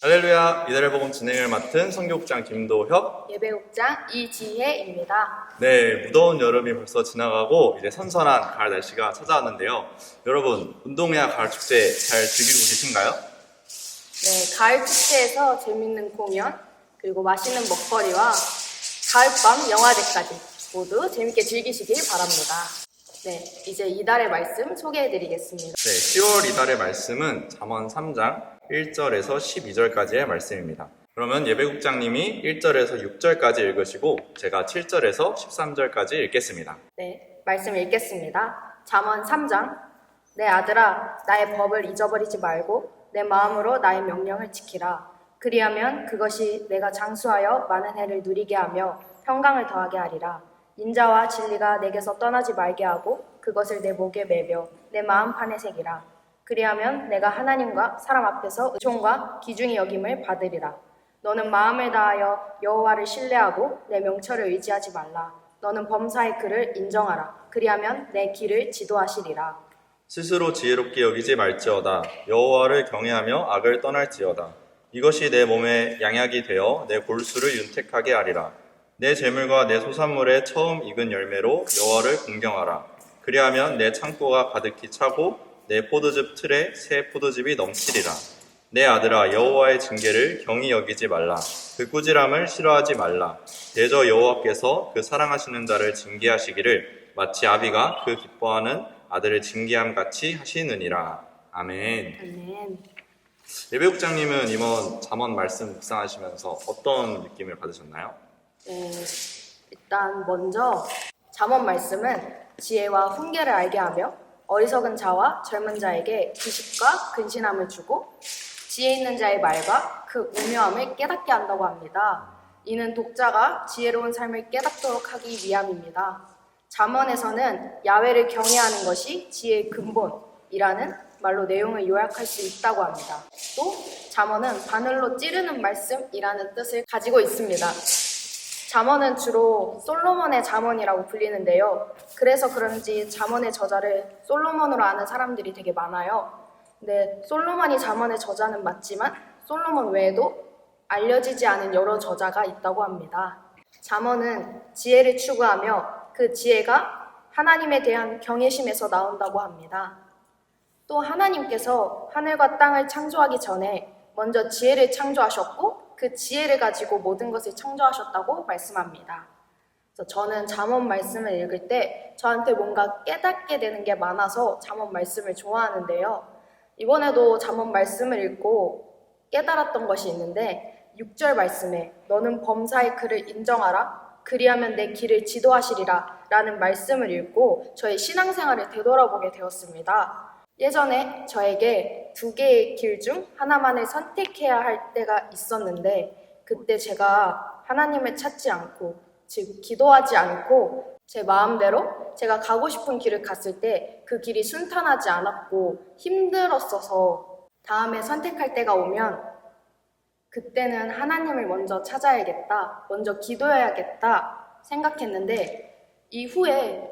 할렐루야, 이달의 복음 진행을 맡은 성교국장 김도혁, 예배국장 이지혜입니다. 네, 무더운 여름이 벌써 지나가고 이제 선선한 가을 날씨가 찾아왔는데요. 여러분, 운동회와 가을 축제 잘 즐기고 계신가요? 네, 가을 축제에서 재밌는 공연, 그리고 맛있는 먹거리와 가을밤 영화제까지 모두 재밌게 즐기시길 바랍니다. 네, 이제 이달의 말씀 소개해드리겠습니다. 네, 10월 이달의 말씀은 잠언 3장 1절에서 12절까지의 말씀입니다. 그러면 예배국장님이 1절에서 6절까지 읽으시고 제가 7절에서 13절까지 읽겠습니다. 네, 말씀 읽겠습니다. 잠언 3장. 내 아들아, 나의 법을 잊어버리지 말고 내 마음으로 나의 명령을 지키라. 그리하면 그것이 내가 장수하여 많은 해를 누리게 하며 평강을 더하게 하리라. 인자와 진리가 내게서 떠나지 말게 하고 그것을 내 목에 매며 내 마음판에 새기라. 그리하면 내가 하나님과 사람 앞에서 의총과 기중이 여김을 받으리라. 너는 마음을 다하여 여호와를 신뢰하고 내 명철을 의지하지 말라. 너는 범사의 그를 인정하라. 그리하면 내 길을 지도하시리라. 스스로 지혜롭게 여기지 말지어다. 여호와를 경외하며 악을 떠날지어다. 이것이 내 몸에 양약이 되어 내 골수를 윤택하게 하리라. 내 재물과 내 소산물의 처음 익은 열매로 여호와를 공경하라. 그리하면 내 창고가 가득히 차고 내 포도즙 틀에 새 포도즙이 넘치리라. 내 아들아, 여호와의 징계를 경히 여기지 말라. 그 꾸지람을 싫어하지 말라. 대저 여호와께서 그 사랑하시는 자를 징계하시기를 마치 아비가 그 기뻐하는 아들을 징계함 같이 하시느니라. 아멘. 아멘. 예배국장님은 이번 잠언 말씀 묵상하시면서 어떤 느낌을 받으셨나요? 네, 일단 먼저 잠언 말씀은 지혜와 훈계를 알게 하며 어리석은 자와 젊은 자에게 지식과 근신함을 주고 지혜 있는 자의 말과 그 오묘함을 깨닫게 한다고 합니다. 이는 독자가 지혜로운 삶을 깨닫도록 하기 위함입니다. 잠언에서는 야훼를 경외하는 것이 지혜의 근본이라는 말로 내용을 요약할 수 있다고 합니다. 또 잠언은 바늘로 찌르는 말씀이라는 뜻을 가지고 있습니다. 잠언은 주로 솔로몬의 잠언이라고 불리는데요. 그래서 그런지 잠언의 저자를 솔로몬으로 아는 사람들이 되게 많아요. 근데 솔로몬이 잠언의 저자는 맞지만 솔로몬 외에도 알려지지 않은 여러 저자가 있다고 합니다. 잠언은 지혜를 추구하며 그 지혜가 하나님에 대한 경외심에서 나온다고 합니다. 또 하나님께서 하늘과 땅을 창조하기 전에 먼저 지혜를 창조하셨고 그 지혜를 가지고 모든 것을 창조하셨다고 말씀합니다. 그래서 저는 잠언 말씀을 읽을 때 저한테 뭔가 깨닫게 되는 게 많아서 잠언 말씀을 좋아하는데요. 이번에도 잠언 말씀을 읽고 깨달았던 것이 있는데 6절 말씀에 너는 범사의 그를 인정하라. 그리하면 내 길을 지도하시리라 라는 말씀을 읽고 저의 신앙생활을 되돌아보게 되었습니다. 예전에 저에게 두 개의 길 중 하나만을 선택해야 할 때가 있었는데 그때 제가 하나님을 찾지 않고 즉 기도하지 않고 제 마음대로 제가 가고 싶은 길을 갔을 때 그 길이 순탄하지 않았고 힘들었어서 다음에 선택할 때가 오면 그때는 하나님을 먼저 찾아야겠다, 먼저 기도해야겠다 생각했는데 이후에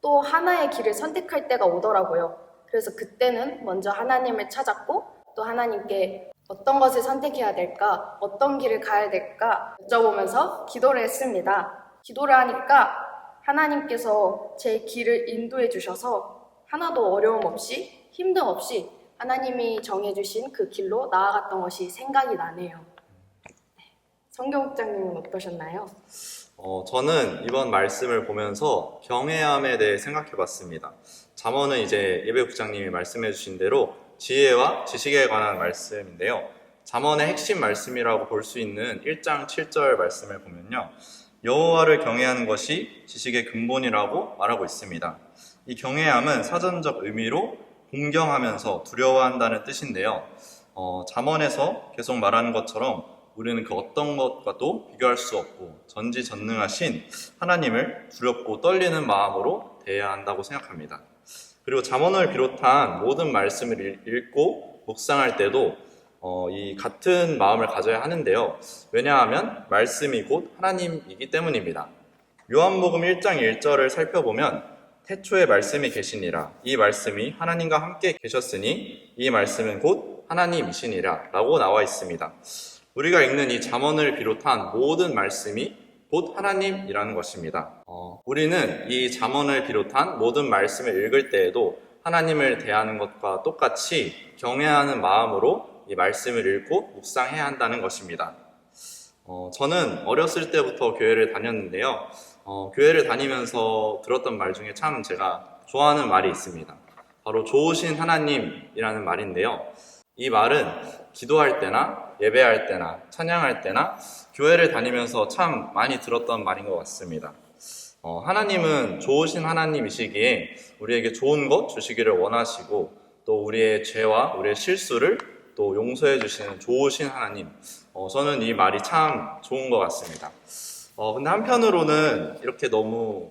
또 하나의 길을 선택할 때가 오더라고요. 그래서 그때는 먼저 하나님을 찾았고 또 하나님께 어떤 것을 선택해야 될까, 어떤 길을 가야 될까 여쭤보면서 기도를 했습니다. 기도를 하니까 하나님께서 제 길을 인도해 주셔서 하나도 어려움 없이 힘듦 없이 하나님이 정해주신 그 길로 나아갔던 것이 생각이 나네요. 성경국장님은 어떠셨나요? 저는 이번 말씀을 보면서 경외함에 대해 생각해 봤습니다. 잠언은 이제 예배국장님이 말씀해 주신 대로 지혜와 지식에 관한 말씀인데요. 잠언의 핵심 말씀이라고 볼 수 있는 1장 7절 말씀을 보면요. 여호와를 경외하는 것이 지식의 근본이라고 말하고 있습니다. 이 경외함은 사전적 의미로 공경하면서 두려워한다는 뜻인데요. 잠언에서 계속 말하는 것처럼 우리는 그 어떤 것과도 비교할 수 없고 전지전능하신 하나님을 두렵고 떨리는 마음으로 대해야 한다고 생각합니다. 그리고 잠언을 비롯한 모든 말씀을 읽고 묵상할 때도 이 같은 마음을 가져야 하는데요. 왜냐하면 말씀이 곧 하나님이기 때문입니다. 요한복음 1장 1절을 살펴보면 태초에 말씀이 계시니라. 이 말씀이 하나님과 함께 계셨으니 이 말씀은 곧 하나님이시니라 라고 나와 있습니다. 우리가 읽는 이 잠언을 비롯한 모든 말씀이 곧 하나님이라는 것입니다. 우리는 이 잠언을 비롯한 모든 말씀을 읽을 때에도 하나님을 대하는 것과 똑같이 경외하는 마음으로 이 말씀을 읽고 묵상해야 한다는 것입니다. 저는 어렸을 때부터 교회를 다녔는데요. 교회를 다니면서 들었던 말 중에 참 제가 좋아하는 말이 있습니다. 바로 좋으신 하나님이라는 말인데요. 이 말은 기도할 때나 예배할 때나 찬양할 때나 교회를 다니면서 참 많이 들었던 말인 것 같습니다. 하나님은 좋으신 하나님이시기에 우리에게 좋은 것 주시기를 원하시고 또 우리의 죄와 우리의 실수를 또 용서해 주시는 좋으신 하나님. 저는 이 말이 참 좋은 것 같습니다. 근데 한편으로는 이렇게 너무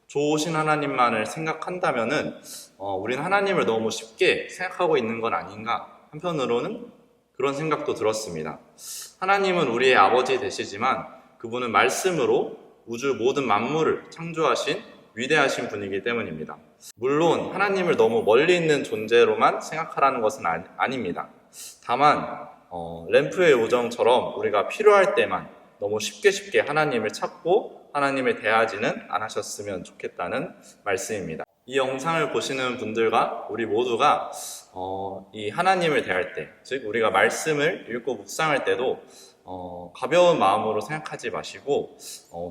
좋으신 하나님만을 생각한다면은 우리는 하나님을 너무 쉽게 생각하고 있는 건 아닌가? 한편으로는 그런 생각도 들었습니다. 하나님은 우리의 아버지 되시지만 그분은 말씀으로 우주 모든 만물을 창조하신 위대하신 분이기 때문입니다. 물론 하나님을 너무 멀리 있는 존재로만 생각하라는 것은 아닙니다. 다만 램프의 요정처럼 우리가 필요할 때만 너무 쉽게 하나님을 찾고 하나님을 대하지는 않으셨으면 좋겠다는 말씀입니다. 이 영상을 보시는 분들과 우리 모두가 이 하나님을 대할 때, 즉 우리가 말씀을 읽고 묵상할 때도 가벼운 마음으로 생각하지 마시고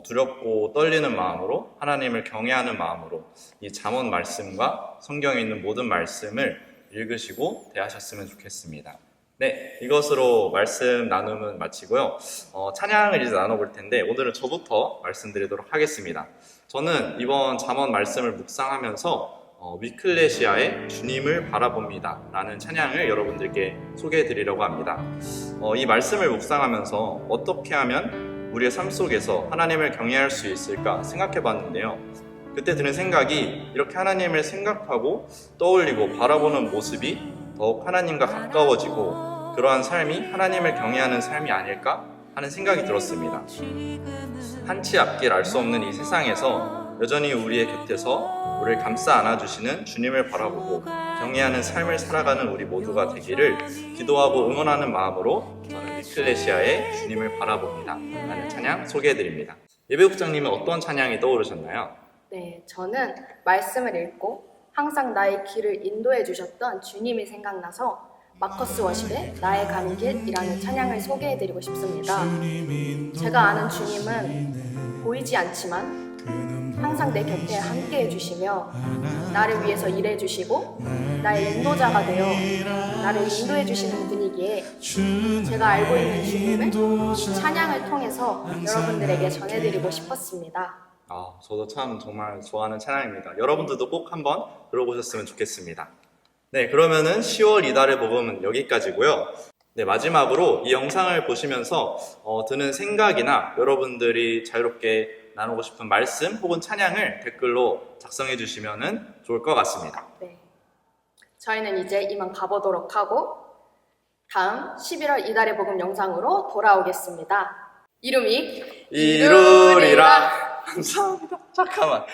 두렵고 떨리는 마음으로 하나님을 경외하는 마음으로 이 잠언 말씀과 성경에 있는 모든 말씀을 읽으시고 대하셨으면 좋겠습니다. 네, 이것으로 말씀 나눔은 마치고요. 찬양을 이제 나눠볼 텐데 오늘은 저부터 말씀드리도록 하겠습니다. 저는 이번 잠언 말씀을 묵상하면서 위클레시아의 주님을 바라봅니다 라는 찬양을 여러분들께 소개해 드리려고 합니다. 이 말씀을 묵상하면서 어떻게 하면 우리의 삶 속에서 하나님을 경외할 수 있을까 생각해 봤는데요. 그때 드는 생각이 이렇게 하나님을 생각하고 떠올리고 바라보는 모습이 더욱 하나님과 가까워지고 그러한 삶이 하나님을 경외하는 삶이 아닐까 하는 생각이 들었습니다. 한치 앞길 알 수 없는 이 세상에서 여전히 우리의 곁에서 우리를 감싸 안아주시는 주님을 바라보고 경외하는 삶을 살아가는 우리 모두가 되기를 기도하고 응원하는 마음으로 저는 위클레시아의 주님을 바라봅니다 라는 찬양 소개해드립니다. 예배국장님은 어떤 찬양이 떠오르셨나요? 네, 저는 말씀을 읽고 항상 나의 길을 인도해 주셨던 주님이 생각나서 마커스 워십의 나의 가는 길이라는 찬양을 소개해드리고 싶습니다. 제가 아는 주님은 보이지 않지만 항상 내 곁에 함께 해주시며 나를 위해서 일해주시고 나의 인도자가 되어 나를 인도해 주시는 분이기에 제가 알고 있는 주님을 찬양을 통해서 여러분들에게 전해드리고 싶었습니다. 저도 참 정말 좋아하는 찬양입니다. 여러분들도 꼭 한번 들어보셨으면 좋겠습니다. 네, 그러면은 10월 이달의 복음은 여기까지고요. 네, 마지막으로 이 영상을 보시면서 드는 생각이나 여러분들이 자유롭게 나누고 싶은 말씀 혹은 찬양을 댓글로 작성해 주시면 좋을 것 같습니다. 네, 저희는 이제 이만 가보도록 하고 다음 11월 이달의 복음 영상으로 돌아오겠습니다. 이름이 이루리라. 감사합니다. 잠깐만.